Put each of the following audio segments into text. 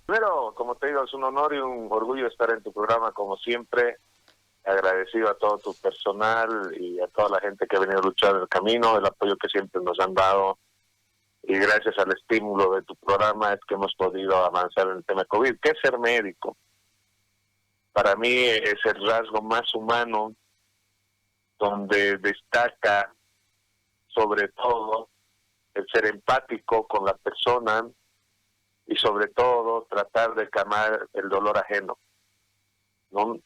Primero, como te digo, es un honor y un orgullo estar en tu programa, como siempre. Agradecido a todo tu personal y a toda la gente que ha venido a luchar el camino, el apoyo que siempre nos han dado. Y gracias al estímulo de tu programa es que hemos podido avanzar en el tema de COVID. ¿Qué es ser médico? Para mí es el rasgo más humano, donde destaca sobre todo el ser empático con la persona y sobre todo tratar de calmar el dolor ajeno, ¿no?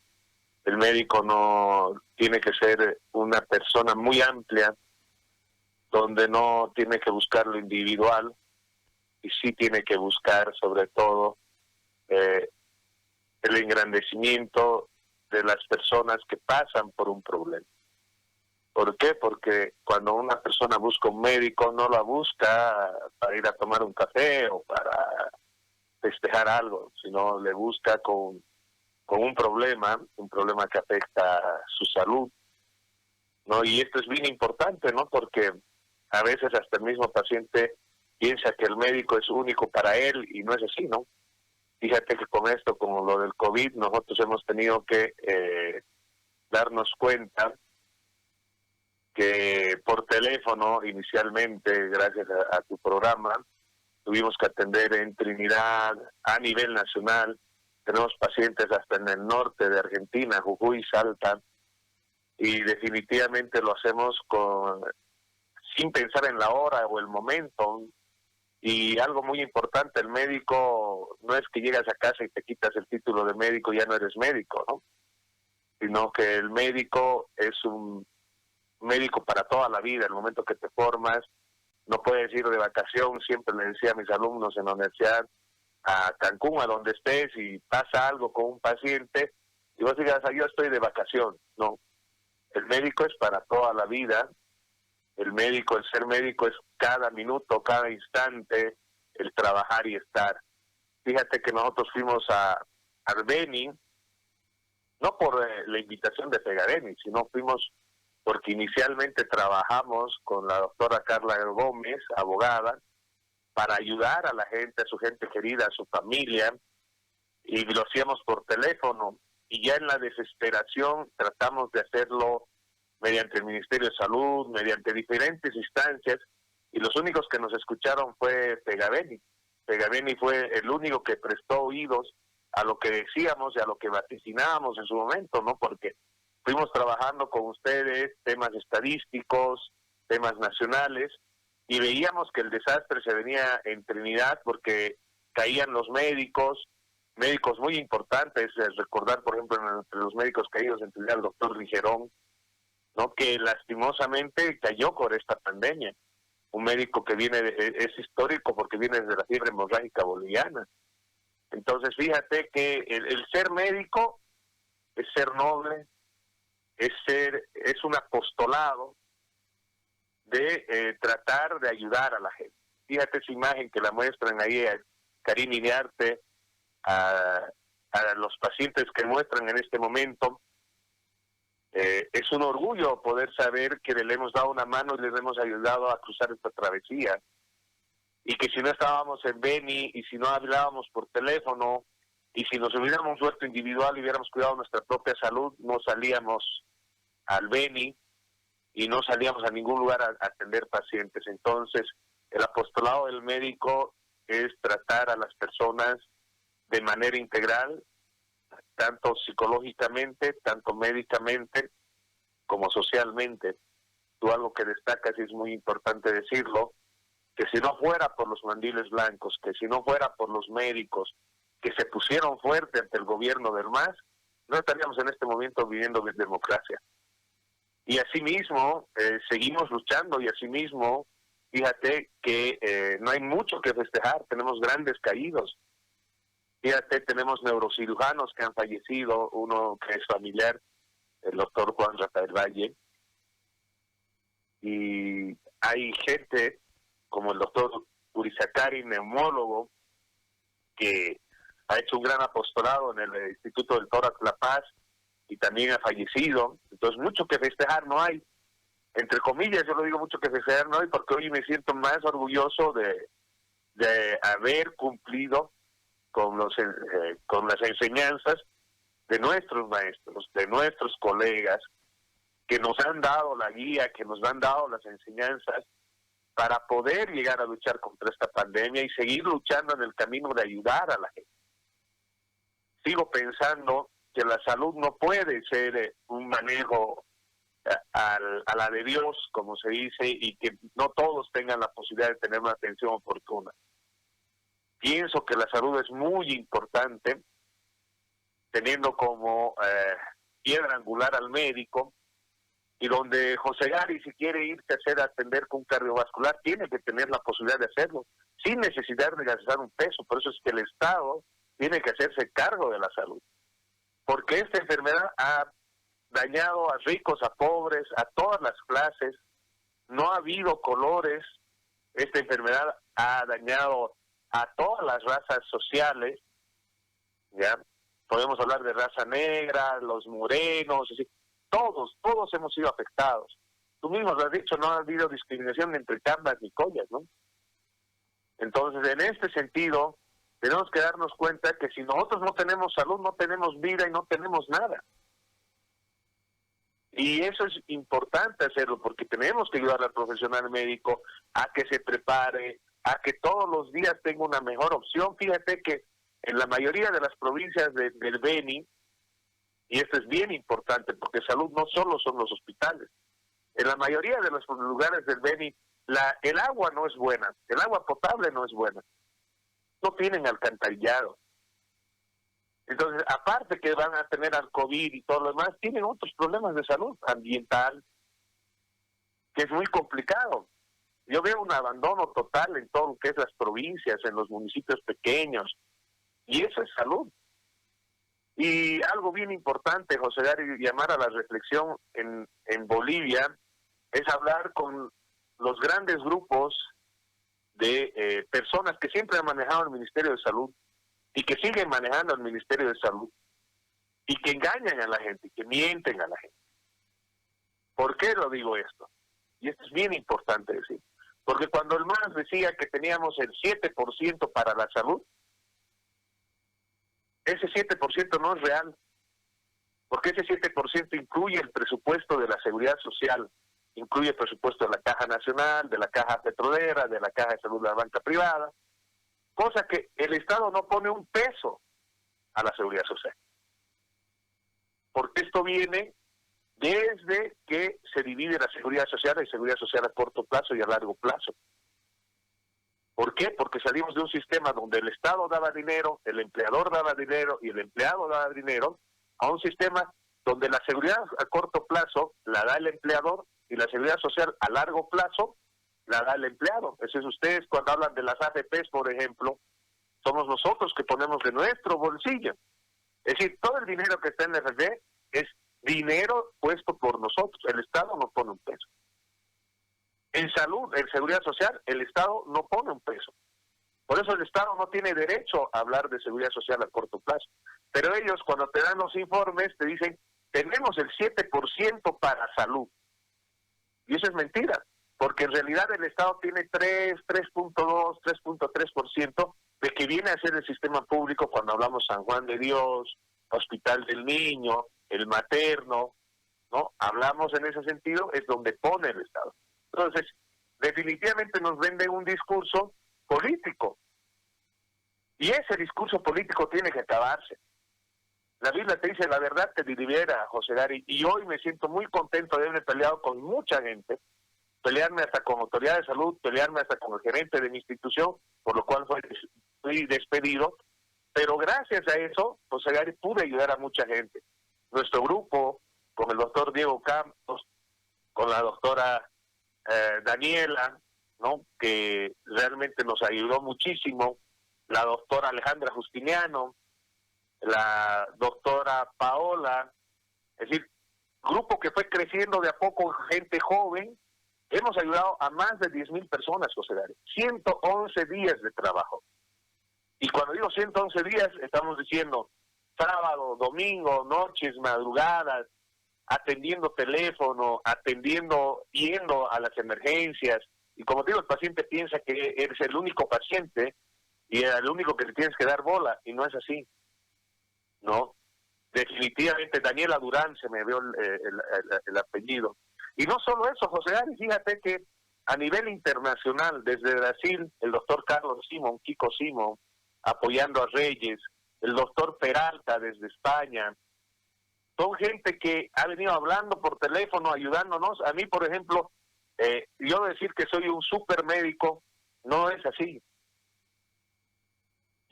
El médico no tiene que ser una persona muy amplia, donde no tiene que buscar lo individual y sí tiene que buscar sobre todo eh, el engrandecimiento de las personas que pasan por un problema. ¿Por qué? Porque cuando una persona busca un médico, no la busca para ir a tomar un café o para festejar algo, sino le busca con un problema que afecta su salud, ¿no? Y esto es bien importante, ¿no? Porque a veces hasta el mismo paciente piensa que el médico es único para él y no es así, ¿no? Fíjate que con esto, con lo del COVID, nosotros hemos tenido que darnos cuenta que por teléfono, inicialmente, gracias a tu programa, tuvimos que atender en Trinidad a nivel nacional. Tenemos pacientes hasta en el norte de Argentina, Jujuy, Salta, y definitivamente lo hacemos sin pensar en la hora o el momento. Y algo muy importante, el médico no es que llegas a casa y te quitas el título de médico y ya no eres médico, ¿no? Sino que el médico es un médico para toda la vida. El momento que te formas, no puedes ir de vacación. Siempre le decía a mis alumnos en la universidad, a Cancún, a donde estés, y pasa algo con un paciente, y vos digas, yo estoy de vacación. No, el médico es para toda la vida. El ser médico es cada minuto, cada instante, el trabajar y estar. Fíjate que nosotros fuimos al Beni, no por la invitación de Pegadeni, sino fuimos porque inicialmente trabajamos con la doctora Carla Gómez, abogada, para ayudar a la gente, a su gente querida, a su familia, y lo hacíamos por teléfono. Y ya en la desesperación tratamos de hacerlo mediante el Ministerio de Salud, mediante diferentes instancias, y los únicos que nos escucharon fue Pegaveni. Pegaveni fue el único que prestó oídos a lo que decíamos y a lo que vaticinábamos en su momento, ¿no? Porque fuimos trabajando con ustedes temas estadísticos, temas nacionales, y veíamos que el desastre se venía en Trinidad porque caían los médicos muy importantes. Recordar, por ejemplo, entre los médicos caídos en Trinidad, el doctor Rigerón, ¿no? Que lastimosamente cayó por esta pandemia. Un médico que es histórico porque viene desde la fiebre hemorrágica boliviana. Entonces, fíjate que el ser médico es ser noble, es un apostolado de tratar de ayudar a la gente. Fíjate esa imagen que la muestran ahí a Karim Iriarte, a los pacientes que muestran en este momento. Es un orgullo poder saber que le hemos dado una mano y le hemos ayudado a cruzar esta travesía, y que si no estábamos en Beni y si no hablábamos por teléfono y si nos hubiéramos vuelto individual y hubiéramos cuidado nuestra propia salud, no salíamos al Beni y no salíamos a ningún lugar a atender pacientes. Entonces, el apostolado del médico es tratar a las personas de manera integral, tanto psicológicamente, tanto médicamente, como socialmente. Tú algo que destacas, y es muy importante decirlo, que si no fuera por los mandiles blancos, que si no fuera por los médicos que se pusieron fuerte ante el gobierno del MAS, no estaríamos en este momento viviendo de democracia. Y asimismo, seguimos luchando, y asimismo, fíjate que no hay mucho que festejar, tenemos grandes caídos. Fíjate, tenemos neurocirujanos que han fallecido, uno que es familiar, el doctor Juan Rafael Valle, y hay gente como el doctor Urizakari, neumólogo, que ha hecho un gran apostolado en el Instituto del Tórax La Paz y también ha fallecido. Entonces, mucho que festejar no hay. Entre comillas, yo lo digo, mucho que festejar no hay, porque hoy me siento más orgulloso de haber cumplido con las enseñanzas de nuestros maestros, de nuestros colegas, que nos han dado la guía, que nos han dado las enseñanzas para poder llegar a luchar contra esta pandemia y seguir luchando en el camino de ayudar a la gente. Sigo pensando que la salud no puede ser un manejo a la de Dios, como se dice, y que no todos tengan la posibilidad de tener una atención oportuna. Pienso que la salud es muy importante, teniendo como piedra angular al médico, y donde José Gary, si quiere irse a atender con un cardiovascular, tiene que tener la posibilidad de hacerlo, sin necesidad de gastar un peso. Por eso es que el Estado tiene que hacerse cargo de la salud, porque esta enfermedad ha dañado a ricos, a pobres, a todas las clases. No ha habido colores. Esta enfermedad ha dañado a todas las razas sociales, ¿ya? Podemos hablar de raza negra, los morenos, así. Todos hemos sido afectados. Tú mismo lo has dicho, no ha habido discriminación entre cambas ni collas, ¿no? Entonces, en este sentido, tenemos que darnos cuenta que si nosotros no tenemos salud, no tenemos vida y no tenemos nada. Y eso es importante hacerlo, porque tenemos que ayudar al profesional médico a que se prepare, a que todos los días tenga una mejor opción. Fíjate que en la mayoría de las provincias del Beni, y esto es bien importante, porque salud no solo son los hospitales. En la mayoría de los lugares del Beni, el agua no es buena, el agua potable no es buena. No tienen alcantarillado. Entonces, aparte que van a tener al COVID y todo lo demás, tienen otros problemas de salud ambiental, que es muy complicado. Yo veo un abandono total en todo lo que es las provincias, en los municipios pequeños, y eso es salud. Y algo bien importante, José Gary, llamar a la reflexión en Bolivia, es hablar con los grandes grupos de personas que siempre han manejado el Ministerio de Salud y que siguen manejando el Ministerio de Salud y que engañan a la gente, que mienten a la gente. ¿Por qué lo digo esto? Y esto es bien importante decir. Porque cuando el MAS decía que teníamos el 7% para la salud, ese 7% no es real, porque ese 7% incluye el presupuesto de la Seguridad Social, incluye el presupuesto de la Caja Nacional, de la Caja Petrolera, de la Caja de Salud de la banca privada, cosa que el Estado no pone un peso a la Seguridad Social. Porque esto viene desde que se divide la Seguridad Social, hay Seguridad Social a corto plazo y a largo plazo. ¿Por qué? Porque salimos de un sistema donde el Estado daba dinero, el empleador daba dinero y el empleado daba dinero, a un sistema donde la seguridad a corto plazo la da el empleador y la seguridad social a largo plazo la da el empleado. Eso es, ustedes cuando hablan de las AFPs, por ejemplo, somos nosotros que ponemos de nuestro bolsillo. Es decir, todo el dinero que está en la AFP es dinero puesto por nosotros, el Estado no pone un peso. En salud, en seguridad social, el Estado no pone un peso. Por eso el Estado no tiene derecho a hablar de seguridad social a corto plazo. Pero ellos, cuando te dan los informes, te dicen, tenemos el 7% para salud. Y eso es mentira, porque en realidad el Estado tiene 3.2, 3.3% de que viene a ser el sistema público cuando hablamos San Juan de Dios, Hospital del Niño, el materno, ¿no? Hablamos en ese sentido, es donde pone el Estado. Entonces, definitivamente nos venden un discurso político. Y ese discurso político tiene que acabarse. La Biblia te dice, la verdad te libera, José Gary, y hoy me siento muy contento de haberme peleado con mucha gente, pelearme hasta con autoridad de salud, pelearme hasta con el gerente de mi institución, por lo cual fui despedido, pero gracias a eso, José Gary, pude ayudar a mucha gente. Nuestro grupo, con el doctor Diego Campos, con la doctora Daniela, ¿no?, que realmente nos ayudó muchísimo, la doctora Alejandra Justiniano, la doctora Paola, es decir, grupo que fue creciendo de a poco, gente joven. Hemos ayudado a más de 10,000 personas, José Gary, 111 días de trabajo. Y cuando digo 111 días, estamos diciendo sábado, domingo, noches, madrugadas, atendiendo teléfono, yendo a las emergencias. Y como digo, el paciente piensa que eres el único paciente, y al único que le tienes que dar bola, y no es así, ¿no? Definitivamente Daniela Durán, se me vio el apellido. Y no solo eso, José Ari, fíjate que a nivel internacional, desde Brasil, el doctor Carlos Simón, Kiko Simón, apoyando a Reyes, el doctor Peralta desde España, son gente que ha venido hablando por teléfono, ayudándonos. A mí, por ejemplo, yo decir que soy un super médico, no es así.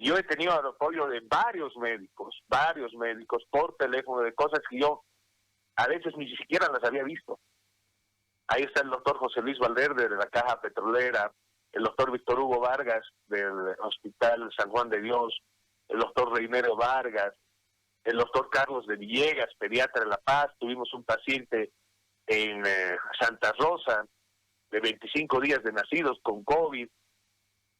Yo he tenido el apoyo de varios médicos por teléfono, de cosas que yo a veces ni siquiera las había visto. Ahí está el doctor José Luis Valverde de la Caja Petrolera, el doctor Víctor Hugo Vargas del Hospital San Juan de Dios, el doctor Reinero Vargas, el doctor Carlos de Villegas, pediatra de La Paz. Tuvimos un paciente en Santa Rosa de 25 días de nacidos con COVID,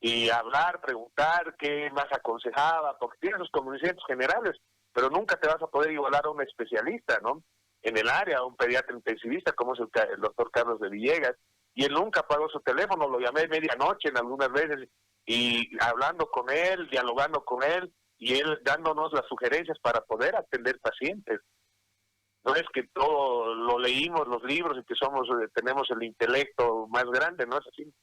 y hablar, preguntar qué más aconsejaba, porque tienes los conocimientos generales, pero nunca te vas a poder igualar a un especialista, ¿no? En el área, un pediatra intensivista como es el doctor Carlos de Villegas, y él nunca apagó su teléfono, lo llamé medianoche en algunas veces, y hablando con él, dialogando con él, y él dándonos las sugerencias para poder atender pacientes. No es que todo lo leímos, los libros, y que tenemos el intelecto más grande, no es así,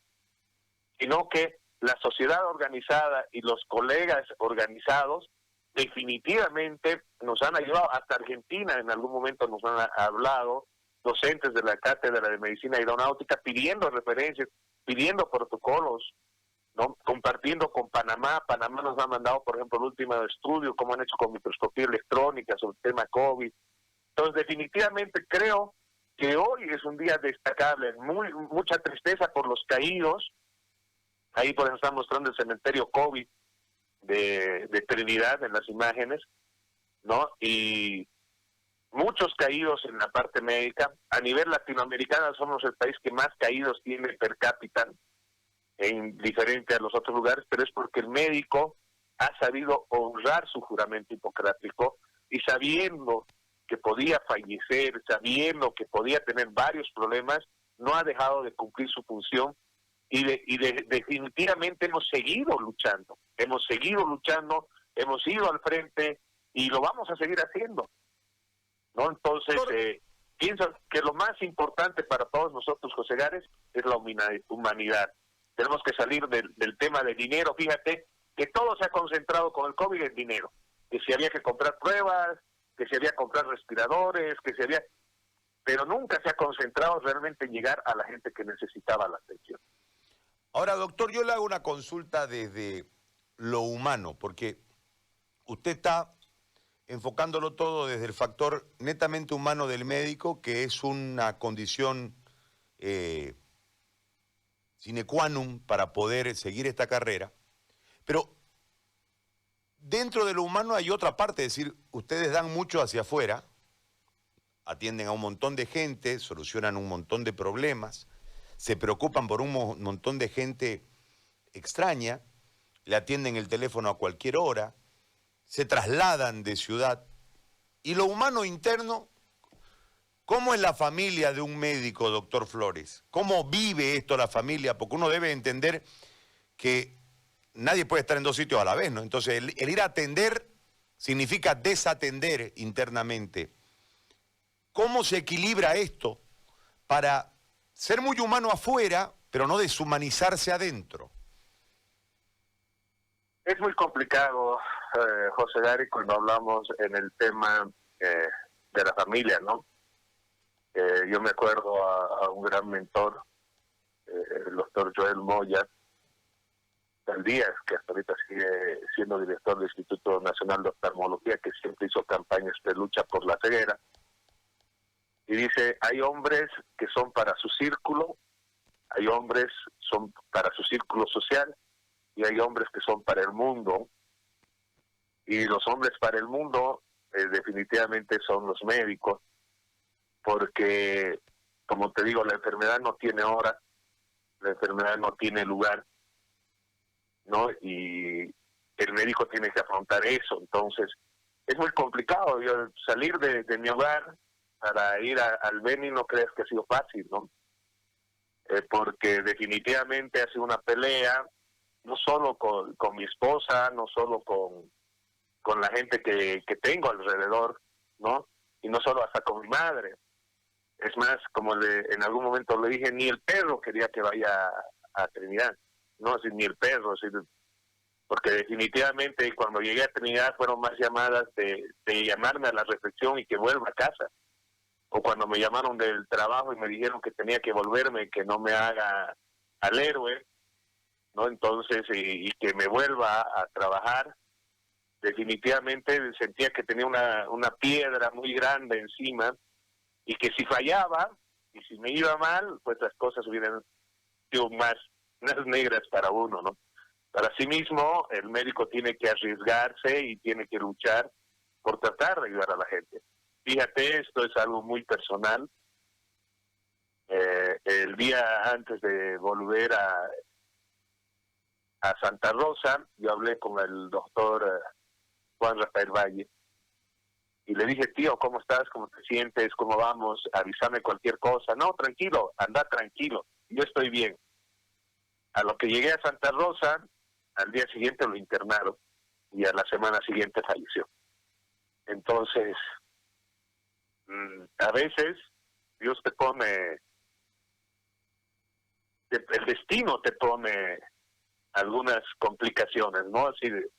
sino que la sociedad organizada y los colegas organizados definitivamente nos han ayudado. Hasta Argentina en algún momento nos han hablado, docentes de la Cátedra de Medicina Aeronáutica, pidiendo referencias, pidiendo protocolos, ¿no? Compartiendo con Panamá. Panamá nos ha mandado, por ejemplo, el último estudio, cómo han hecho con microscopía electrónica sobre el tema COVID. Entonces, definitivamente creo que hoy es un día destacable, mucha tristeza por los caídos. Ahí por ejemplo están mostrando el cementerio COVID de Trinidad en las imágenes, ¿no? Y muchos caídos en la parte médica. A nivel latinoamericano somos el país que más caídos tiene per cápita, en diferente a los otros lugares, pero es porque el médico ha sabido honrar su juramento hipocrático, y sabiendo que podía fallecer, sabiendo que podía tener varios problemas, no ha dejado de cumplir su función. Definitivamente hemos seguido luchando, hemos ido al frente y lo vamos a seguir haciendo, ¿no? Entonces, pienso que lo más importante para todos nosotros, José Gares, es la humanidad. Tenemos que salir del tema del dinero. Fíjate que todo se ha concentrado con el COVID en dinero, que si había que comprar pruebas, que si había que comprar respiradores, pero nunca se ha concentrado realmente en llegar a la gente que necesitaba la atención. Ahora, doctor, yo le hago una consulta desde lo humano, porque usted está enfocándolo todo desde el factor netamente humano del médico, que es una condición sine qua non para poder seguir esta carrera. Pero dentro de lo humano hay otra parte, es decir, ustedes dan mucho hacia afuera, atienden a un montón de gente, solucionan un montón de problemas, se preocupan por un montón de gente extraña, le atienden el teléfono a cualquier hora, se trasladan de ciudad. Y lo humano interno, ¿cómo es la familia de un médico, doctor Flores? ¿Cómo vive esto la familia? Porque uno debe entender que nadie puede estar en dos sitios a la vez, ¿no? Entonces, el ir a atender significa desatender internamente. ¿Cómo se equilibra esto para ser muy humano afuera, pero no deshumanizarse adentro? Es muy complicado, José Gary, cuando hablamos en el tema de la familia, ¿no? Yo me acuerdo a un gran mentor, el doctor Joel Moya Díaz, que hasta ahorita sigue siendo director del Instituto Nacional de Oftalmología, que siempre hizo campañas de lucha por la ceguera. Y dice, hay hombres que son para su círculo, hay hombres son para su círculo social, y hay hombres que son para el mundo. Y los hombres para el mundo definitivamente son los médicos, porque, como te digo, la enfermedad no tiene hora, la enfermedad no tiene lugar, ¿no? Y el médico tiene que afrontar eso. Entonces, es muy complicado. Yo salir de mi hogar para ir al Beni, no crees que ha sido fácil, ¿no? Porque definitivamente ha sido una pelea, no solo con mi esposa, no solo con la gente que tengo alrededor, ¿no? Y no solo hasta con mi madre. Es más, como en algún momento le dije, ni el perro quería que vaya a Trinidad, no, así, ni el perro, así, porque definitivamente cuando llegué a Trinidad fueron más llamadas de llamarme a la reflexión y que vuelva a casa, o cuando me llamaron del trabajo y me dijeron que tenía que volverme, que no me haga al héroe, ¿no? Entonces, y que me vuelva a trabajar. Definitivamente sentía que tenía una piedra muy grande encima, y que si fallaba y si me iba mal, pues las cosas hubieran sido más negras para uno, ¿no? Para sí mismo, el médico tiene que arriesgarse y tiene que luchar por tratar de ayudar a la gente. Fíjate, esto es algo muy personal. El día antes de volver a Santa Rosa, yo hablé con el doctor Juan Rafael Valle, y le dije, tío, ¿cómo estás? ¿Cómo te sientes? ¿Cómo vamos? Avísame cualquier cosa. No, tranquilo, anda tranquilo, yo estoy bien. A lo que llegué a Santa Rosa, al día siguiente lo internaron y a la semana siguiente falleció. Entonces, a veces Dios te pone, el destino te pone algunas complicaciones, ¿no? Así de,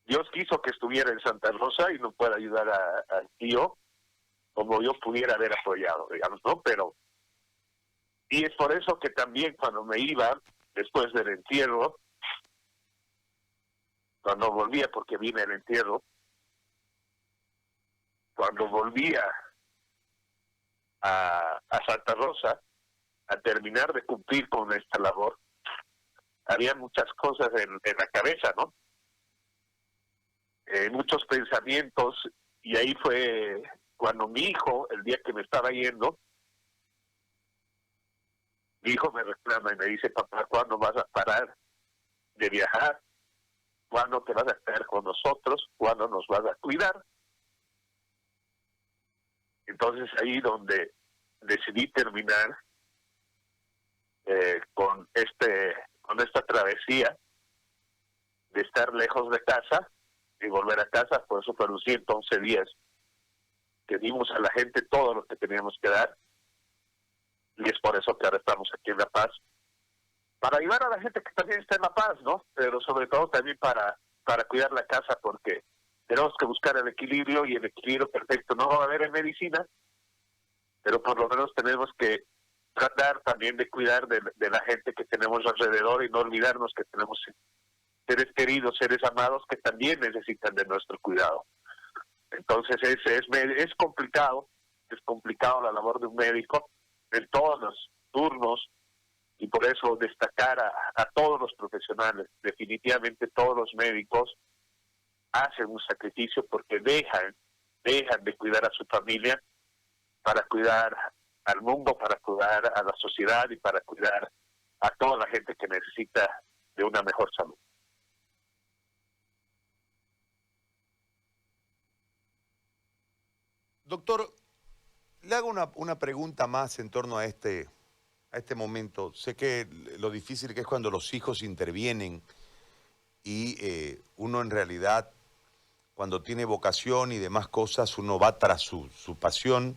Dios quiso que estuviera en Santa Rosa y no puede ayudar al tío como yo pudiera haber apoyado, digamos, ¿no? Pero, y es por eso que también cuando me iba, después del entierro, cuando volvía, porque vine el entierro, cuando volvía a Santa Rosa, a terminar de cumplir con esta labor, había muchas cosas en la cabeza, ¿no? Muchos pensamientos, y ahí fue cuando mi hijo, el día que me estaba yendo, mi hijo me reclama y me dice, papá, ¿cuándo vas a parar de viajar? ¿Cuándo te vas a quedar con nosotros? ¿Cuándo nos vas a cuidar? Entonces ahí donde decidí terminar con esta travesía de estar lejos de casa y volver a casa. Por eso fueron 111 días que dimos a la gente todo lo que teníamos que dar, y es por eso que ahora estamos aquí en La Paz, para ayudar a la gente que también está en La Paz, ¿no? Pero sobre todo también para cuidar la casa, porque tenemos que buscar el equilibrio, y el equilibrio perfecto no va a haber en medicina, pero por lo menos tenemos que tratar también de cuidar de la gente que tenemos alrededor, y no olvidarnos que tenemos seres queridos, seres amados que también necesitan de nuestro cuidado. Entonces es complicado la labor de un médico en todos los turnos, y por eso destacar a todos los profesionales. Definitivamente todos los médicos hacen un sacrificio porque dejan de cuidar a su familia para cuidar al mundo, para cuidar a la sociedad y para cuidar a toda la gente que necesita de una mejor salud. Doctor, le hago una pregunta más en torno a este momento. Sé que lo difícil que es cuando los hijos intervienen y uno en realidad, cuando tiene vocación y demás cosas, uno va tras su pasión.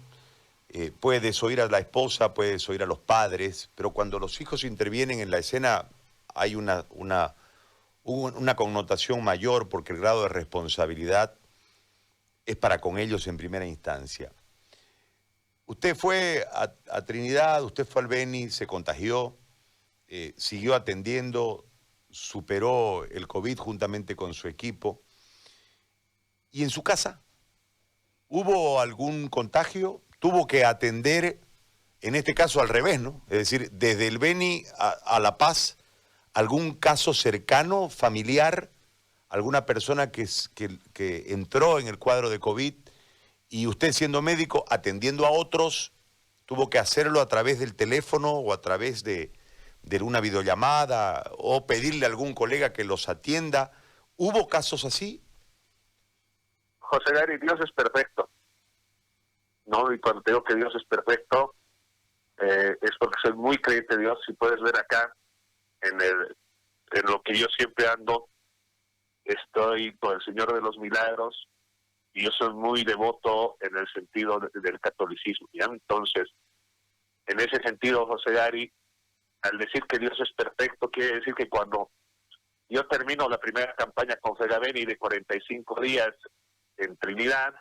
Puede desoír a la esposa, puede desoír a los padres, pero cuando los hijos intervienen en la escena hay una connotación mayor, porque el grado de responsabilidad es para con ellos en primera instancia. Usted fue a Trinidad, usted fue al Beni, se contagió, siguió atendiendo, superó el COVID juntamente con su equipo. ¿Y en su casa hubo algún contagio? ¿Tuvo que atender, en este caso al revés, ¿no? Es decir, desde el Beni a La Paz, algún caso cercano, familiar, alguna persona que entró en el cuadro de COVID, y usted, siendo médico, atendiendo a otros, tuvo que hacerlo a través del teléfono o a través de una videollamada, o pedirle a algún colega que los atienda? ¿Hubo casos así? José Gary, Dios es perfecto, ¿no? Y cuando te digo que Dios es perfecto, es porque soy muy creyente de Dios. Si puedes ver acá en en lo que yo siempre ando, estoy con el Señor de los Milagros, y yo soy muy devoto en el sentido del catolicismo, ¿ya? Entonces, en ese sentido, José Gary, al decir que Dios es perfecto, quiere decir que cuando yo termino la primera campaña con Fegabeni de 45 días en Trinidad,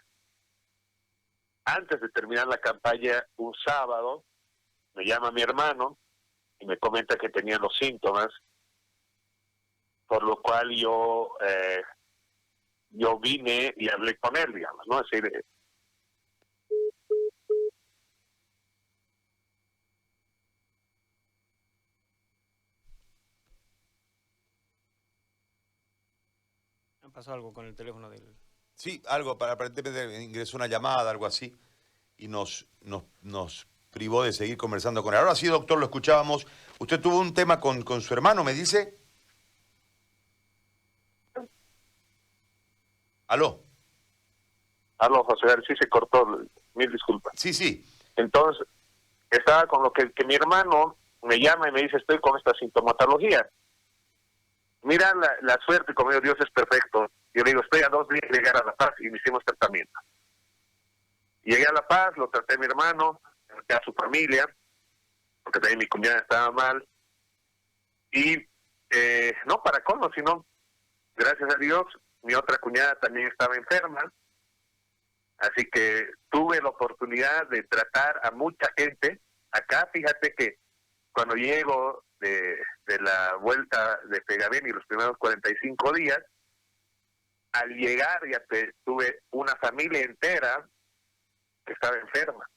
antes de terminar la campaña, un sábado, me llama mi hermano y me comenta que tenía los síntomas, por lo cual yo vine y hablé con él, digamos, ¿no? Es decir, pasó algo con el teléfono del... Sí, algo, aparentemente ingresó una llamada, algo así, y nos privó de seguir conversando con él. Ahora sí, doctor, lo escuchábamos. Usted tuvo un tema con su hermano, me dice. ¿Aló? aló, José Gary, sí se cortó, mil disculpas. Sí, sí. Entonces, estaba con lo que mi hermano me llama y me dice, estoy con esta sintomatología. Mira la suerte, como Dios es perfecto. Yo le digo, estoy a 2 días de llegar a La Paz y me hicimos tratamiento. Llegué a La Paz, lo traté a mi hermano, traté a su familia, porque también mi cuñada estaba mal. Y no para colmo, sino, gracias a Dios, mi otra cuñada también estaba enferma. Así que tuve la oportunidad de tratar a mucha gente. Acá, fíjate que cuando llego de la vuelta de Fegabeni los primeros 45 días, al llegar ya tuve una familia entera que estaba enferma,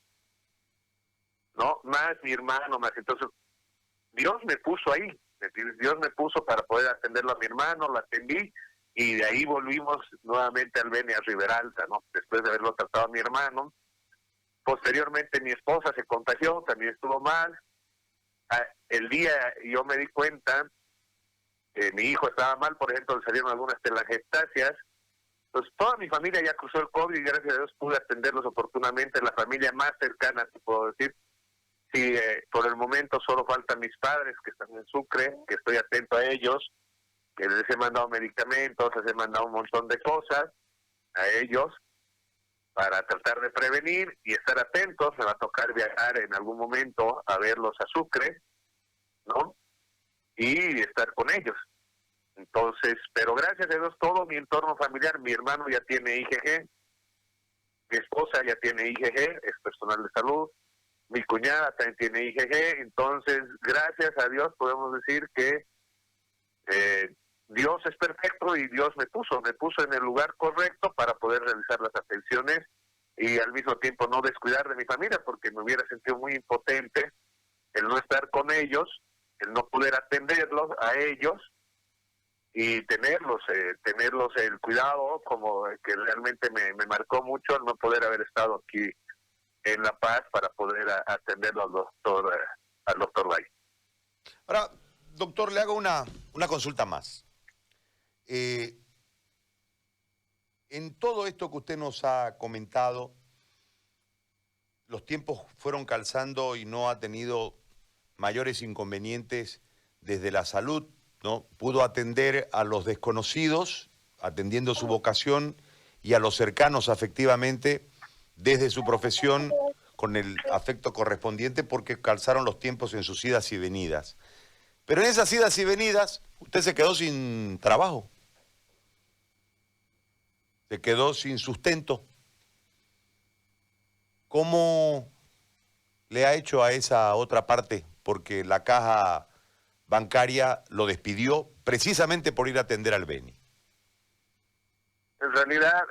¿no? Más mi hermano, más. Entonces, Dios me puso ahí. Es decir, Dios me puso para poder atenderlo a mi hermano, lo atendí, y de ahí volvimos nuevamente al Beni a Riberalta, ¿no? Después de haberlo tratado a mi hermano. Posteriormente mi esposa se contagió, también estuvo mal. El día yo me di cuenta que mi hijo estaba mal, por ejemplo, le salieron algunas telangiectasias. Entonces toda mi familia ya cruzó el COVID y gracias a Dios pude atenderlos oportunamente. La familia más cercana, te puedo decir. Sí, por el momento solo faltan mis padres que están en Sucre, que estoy atento a ellos, que les he mandado medicamentos, les he mandado un montón de cosas a ellos para tratar de prevenir y estar atentos. Me va a tocar viajar en algún momento a verlos a Sucre, ¿no? Y estar con ellos. Entonces, pero gracias a Dios todo mi entorno familiar, mi hermano ya tiene IgG, mi esposa ya tiene IgG, es personal de salud, mi cuñada también tiene IgG. Entonces, gracias a Dios podemos decir que Dios es perfecto y Dios me puso en el lugar correcto para poder realizar las atenciones y al mismo tiempo no descuidar de mi familia, porque me hubiera sentido muy impotente el no estar con ellos, el no poder atenderlos a ellos y tenerlos el cuidado, como que realmente me marcó mucho el no poder haber estado aquí en La Paz para poder atenderlo al doctor Bay. Ahora, doctor, le hago una consulta más. En todo esto que usted nos ha comentado, los tiempos fueron calzando y no ha tenido mayores inconvenientes desde la salud, ¿no? Pudo atender a los desconocidos, atendiendo su vocación, y a los cercanos afectivamente, desde su profesión, con el afecto correspondiente, porque calzaron los tiempos en sus idas y venidas. Pero en esas idas y venidas, usted se quedó sin trabajo, se quedó sin sustento. ¿Cómo le ha hecho a esa otra parte? Porque la caja bancaria lo despidió precisamente por ir a atender al Beni. En realidad,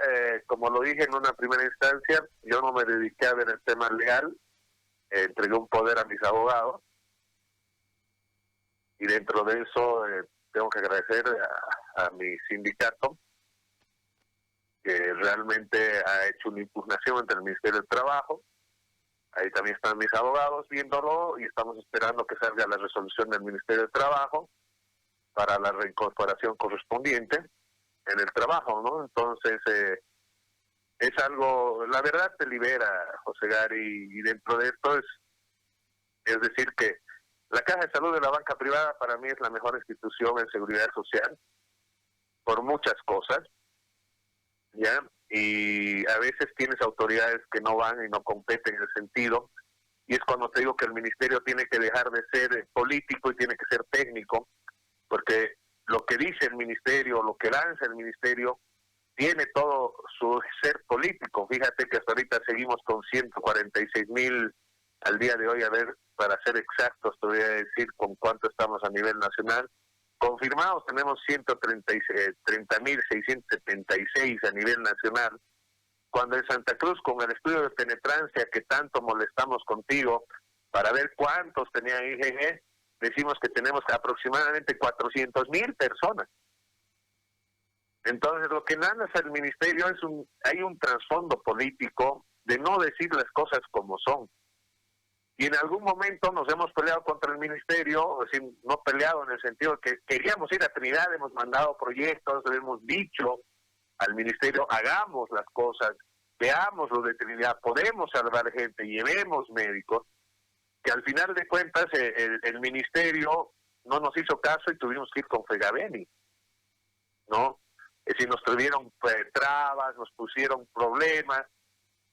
como lo dije en una primera instancia, yo no me dediqué a ver el tema legal, entregué un poder a mis abogados, y dentro de eso tengo que agradecer a mi sindicato, que realmente ha hecho una impugnación ante el Ministerio del Trabajo. Ahí también están mis abogados viéndolo y estamos esperando que salga la resolución del Ministerio del Trabajo para la reincorporación correspondiente en el trabajo, ¿no? Entonces, es algo, la verdad te libera, José Gary, y dentro de esto es decir que La Caja de Salud de la banca privada para mí es la mejor institución en seguridad social, por muchas cosas, ¿ya? Y a veces tienes autoridades que no van y no competen en el sentido, y es cuando te digo que el ministerio tiene que dejar de ser político y tiene que ser técnico, porque lo que dice el ministerio, lo que lanza el ministerio, tiene todo su ser político. Fíjate que hasta ahorita seguimos con 146,000 al día de hoy, a ver, para ser exactos, te voy a decir con cuánto estamos a nivel nacional. Confirmados tenemos 130,676 a nivel nacional, cuando en Santa Cruz, con el estudio de penetrancia que tanto molestamos contigo para ver cuántos tenían IgG, decimos que tenemos aproximadamente 400,000 personas. Entonces, lo que lanza el ministerio hay un trasfondo político de no decir las cosas como son. Y en algún momento nos hemos peleado contra el ministerio, o sea, no peleado en el sentido de que queríamos ir a Trinidad, hemos mandado proyectos, hemos dicho al ministerio, hagamos las cosas, veamos lo de Trinidad, podemos salvar gente, llevemos médicos, que al final de cuentas el ministerio no nos hizo caso y tuvimos que ir con Fegabeni, ¿no? Es decir, nos tuvieron trabas, nos pusieron problemas,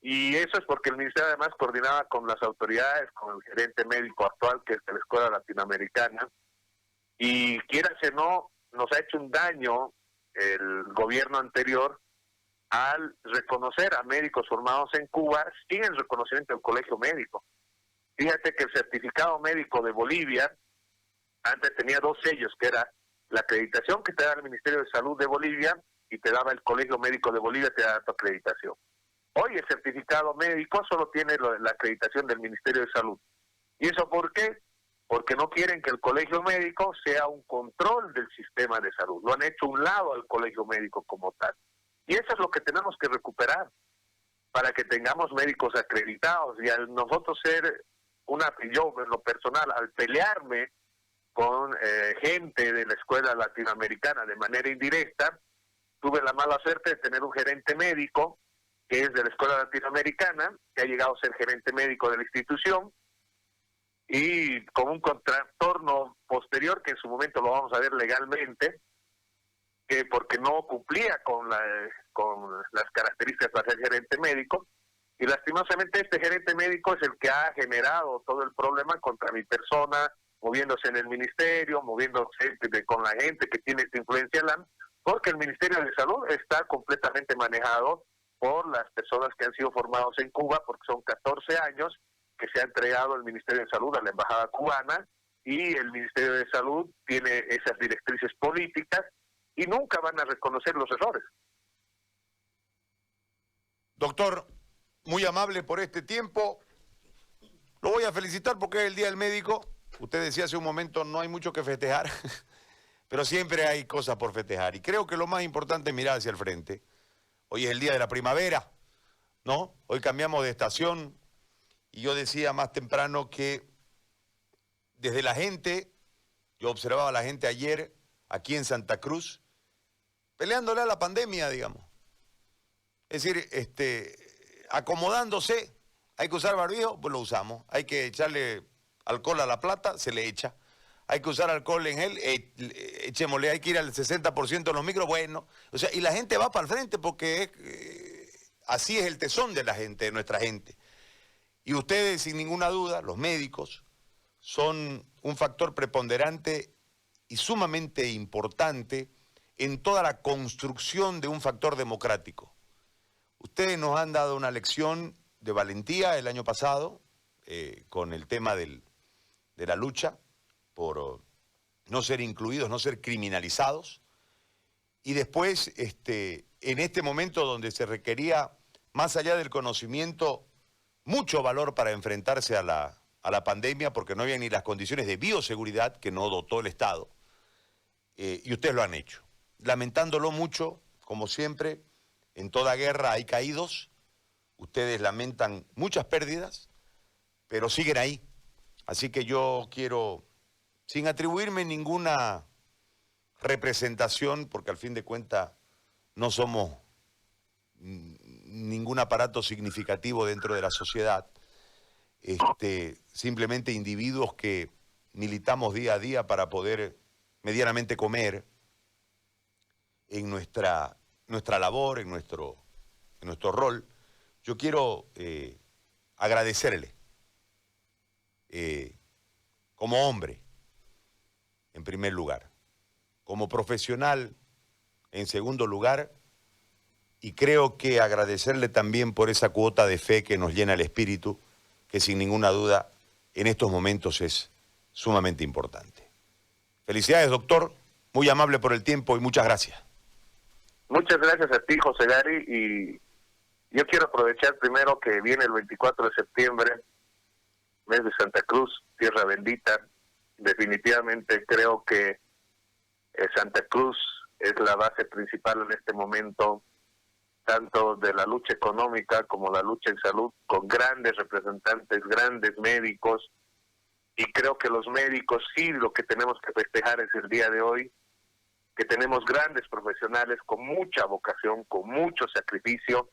y eso es porque el ministerio además coordinaba con las autoridades, con el gerente médico actual, que es de la Escuela Latinoamericana, y quieras o no, nos ha hecho un daño el gobierno anterior al reconocer a médicos formados en Cuba sin el reconocimiento del colegio médico. Fíjate que el certificado médico de Bolivia antes tenía dos sellos, que era la acreditación que te da el Ministerio de Salud de Bolivia y te daba el Colegio Médico de Bolivia, te da tu acreditación. Hoy el certificado médico solo tiene la acreditación del Ministerio de Salud. ¿Y eso por qué? Porque no quieren que el colegio médico sea un control del sistema de salud. Lo han hecho a un lado al colegio médico como tal. Y eso es lo que tenemos que recuperar para que tengamos médicos acreditados. Y al nosotros ser yo en lo personal, al pelearme con gente de la Escuela Latinoamericana de manera indirecta, tuve la mala suerte de tener un gerente médico que es de la Escuela Latinoamericana, que ha llegado a ser gerente médico de la institución, y con un contratorno posterior, que en su momento lo vamos a ver legalmente, que porque no cumplía con las características para ser gerente médico, y lastimosamente este gerente médico es el que ha generado todo el problema contra mi persona, moviéndose en el ministerio, moviéndose con la gente que tiene esta influencia en porque el Ministerio de Salud está completamente manejado por las personas que han sido formados en Cuba, porque son 14 años que se ha entregado el Ministerio de Salud a la Embajada cubana, y el Ministerio de Salud tiene esas directrices políticas y nunca van a reconocer los errores. Doctor, muy amable por este tiempo. Lo voy a felicitar porque es el Día del Médico. Usted decía hace un momento, no hay mucho que festejar, pero siempre hay cosas por festejar. Y creo que lo más importante es mirar hacia el frente. Hoy es el día de la primavera, ¿no? Hoy cambiamos de estación y yo decía más temprano que desde la gente, yo observaba a la gente ayer aquí en Santa Cruz, peleándole a la pandemia, digamos. Es decir, acomodándose. Hay que usar barbijo, pues lo usamos. Hay que echarle alcohol a la plata, se le echa. Hay que usar alcohol en gel, echémosle. Hay que ir al 60% de los micros, bueno. O sea, y la gente va para el frente porque así es el tesón de la gente, de nuestra gente. Y ustedes, sin ninguna duda, los médicos, son un factor preponderante y sumamente importante en toda la construcción de un factor democrático. Ustedes nos han dado una lección de valentía el año pasado con el tema de la lucha por no ser incluidos, no ser criminalizados. Y después, en este momento donde se requería, más allá del conocimiento, mucho valor para enfrentarse a la pandemia, porque no había ni las condiciones de bioseguridad que no dotó el Estado. Y ustedes lo han hecho. Lamentándolo mucho, como siempre, en toda guerra hay caídos. Ustedes lamentan muchas pérdidas, pero siguen ahí. Así que yo quiero, sin atribuirme ninguna representación, porque al fin de cuentas no somos ningún aparato significativo dentro de la sociedad, simplemente individuos que militamos día a día para poder medianamente comer en nuestra labor, en nuestro rol. Yo quiero agradecerle como hombre, en primer lugar, como profesional, en segundo lugar, y creo que agradecerle también por esa cuota de fe que nos llena el espíritu, que sin ninguna duda en estos momentos es sumamente importante. Felicidades, doctor, muy amable por el tiempo y muchas gracias. Muchas gracias a ti, José Gary, y yo quiero aprovechar primero que viene el 24 de septiembre, mes de Santa Cruz, tierra bendita. Definitivamente creo que Santa Cruz es la base principal en este momento, tanto de la lucha económica como la lucha en salud, con grandes representantes, grandes médicos, y creo que los médicos sí lo que tenemos que festejar es el día de hoy, que tenemos grandes profesionales con mucha vocación, con mucho sacrificio,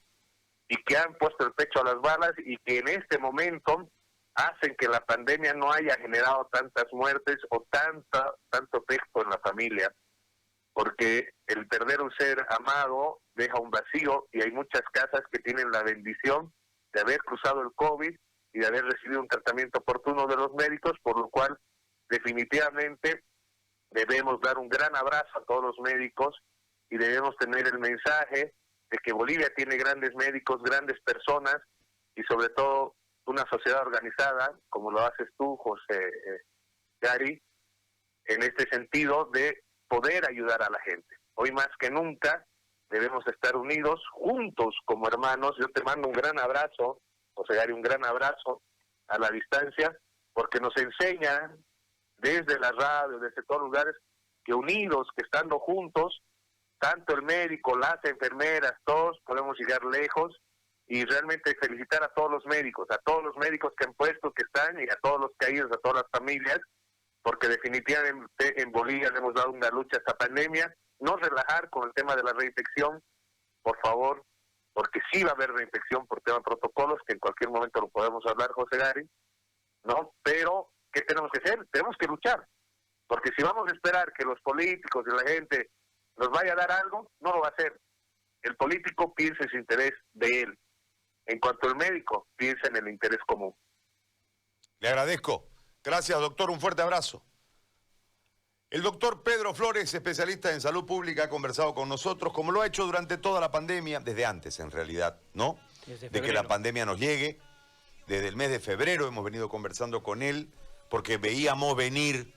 y que han puesto el pecho a las balas y que en este momento hacen que la pandemia no haya generado tantas muertes o tanto texto en la familia, porque el perder un ser amado deja un vacío, y hay muchas casas que tienen la bendición de haber cruzado el COVID y de haber recibido un tratamiento oportuno de los médicos, por lo cual definitivamente debemos dar un gran abrazo a todos los médicos y debemos tener el mensaje de que Bolivia tiene grandes médicos, grandes personas y sobre todo una sociedad organizada, como lo haces tú, José Gary, en este sentido de poder ayudar a la gente. Hoy más que nunca debemos estar unidos, juntos como hermanos. Yo te mando un gran abrazo, José Gary, un gran abrazo a la distancia, porque nos enseña desde la radio, desde todos los lugares, que unidos, que estando juntos, tanto el médico, las enfermeras, todos podemos llegar lejos, y realmente felicitar a todos los médicos que han puesto, que están, y a todos los caídos, a todas las familias, porque definitivamente en Bolivia le hemos dado una lucha a esta pandemia. No relajar con el tema de la reinfección, por favor, porque sí va a haber reinfección por tema de protocolos, que en cualquier momento lo podemos hablar, José Gary, ¿no? Pero, ¿qué tenemos que hacer? Tenemos que luchar, porque si vamos a esperar que los políticos y la gente nos vaya a dar algo, no lo va a hacer. El político piensa en su interés de él, en cuanto el médico piensa en el interés común. Le agradezco. Gracias, doctor. Un fuerte abrazo. El doctor Pedro Flores, especialista en salud pública, ha conversado con nosotros, como lo ha hecho durante toda la pandemia, desde antes en realidad, ¿no? De que la pandemia nos llegue. Desde el mes de febrero hemos venido conversando con él, porque veíamos venir